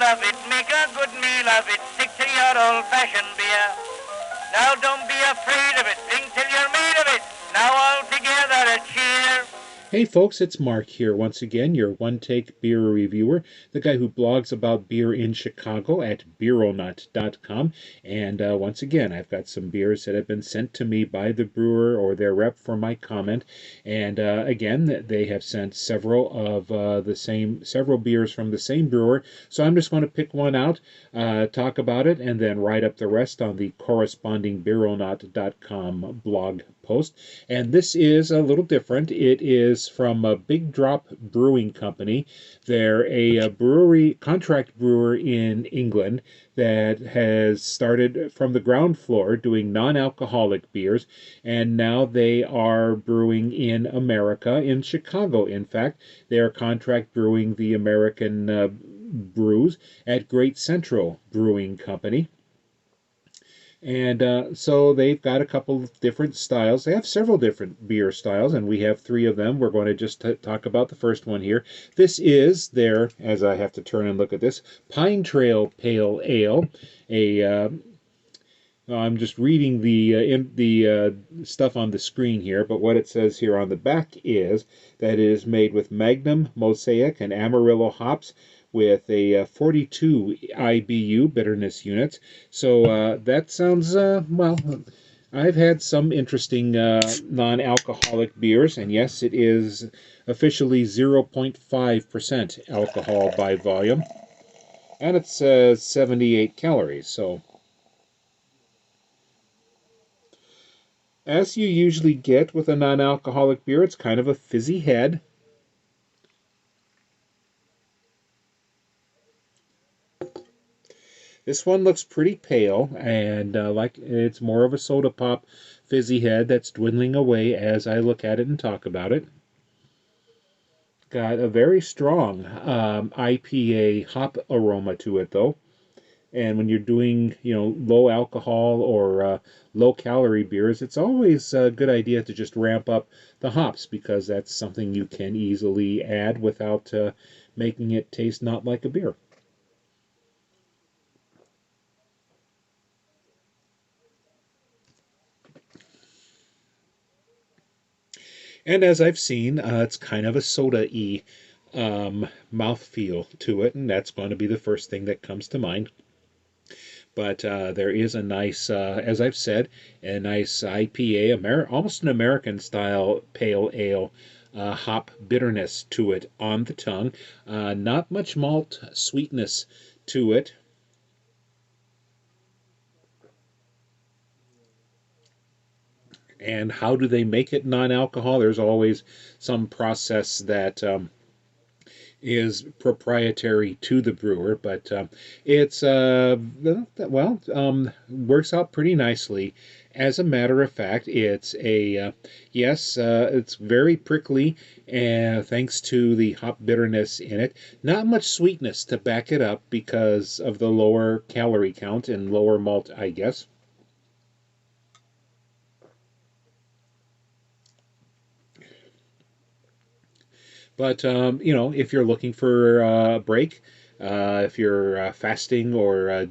of it, make a good meal of it, stick to your old-fashioned beer. Now don't be afraid of it, drink till you're made of it. Now all together a cheer. Hey folks, it's Mark here once again, your one-take beer reviewer, the guy who blogs about beer in Chicago at beeronut.com. And once again, I've got some beers that have been sent to me by the brewer or their rep for my comment. And again, they have sent several of several beers from the same brewer. So I'm just going to pick one out, talk about it, and then write up the rest on the corresponding beeronut.com blog post. And this is a little different. It is from a Big Drop Brewing Company. They're a contract brewer in England that has started from the ground floor doing non-alcoholic beers, and now they are brewing in America, in Chicago. In fact, they are contract brewing the American brews at Great Central Brewing Company. And so they've got a couple of different styles. They have several different beer styles, and we have three of them. We're going to just talk about the first one here. This is their, as I have to turn and look at this, Pine Trail Pale Ale. I'm just reading the stuff on the screen here, but what it says here on the back is that it is made with Magnum, Mosaic, and Amarillo hops, with a 42 IBU bitterness units. So that sounds, well, I've had some interesting non-alcoholic beers, and yes, it is officially 0.5% alcohol by volume, and it says 78 calories. So as you usually get with a non-alcoholic beer, it's kind of a fizzy head. This one looks pretty pale, and like it's more of a soda pop fizzy head that's dwindling away as I look at it and talk about it. Got a very strong IPA hop aroma to it, though. And when you're doing, low alcohol or low calorie beers, it's always a good idea to just ramp up the hops, because that's something you can easily add without making it taste not like a beer. And as I've seen, it's kind of a soda-y mouthfeel to it, and that's going to be the first thing that comes to mind. But there is a nice, as I've said, a nice IPA, almost an American-style pale ale, hop bitterness to it on the tongue. Not much malt sweetness to it. And how do they make it non-alcohol? There's always some process that is proprietary to the brewer, but it's works out pretty nicely. As a matter of fact, it's it's very prickly, thanks to the hop bitterness in it. Not much sweetness to back it up because of the lower calorie count and lower malt, I guess. But, if you're looking for a break, if you're fasting or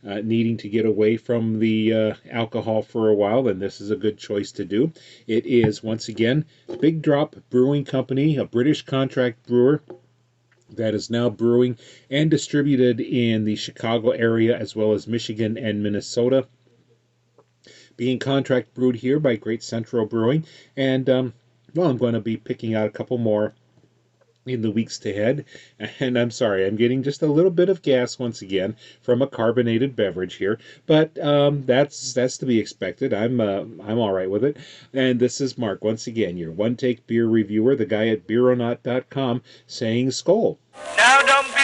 needing to get away from the alcohol for a while, then this is a good choice to do. It is, once again, Big Drop Brewing Company, a British contract brewer that is now brewing and distributed in the Chicago area as well as Michigan and Minnesota. Being contract brewed here by Great Central Brewing. And, I'm going to be picking out a couple more in the weeks ahead. And I'm sorry, I'm getting just a little bit of gas once again from a carbonated beverage here, but that's to be expected. I'm all right with it. And this is Mark once again, your one take beer reviewer, the guy at beeronut.com, saying skål. Now don't be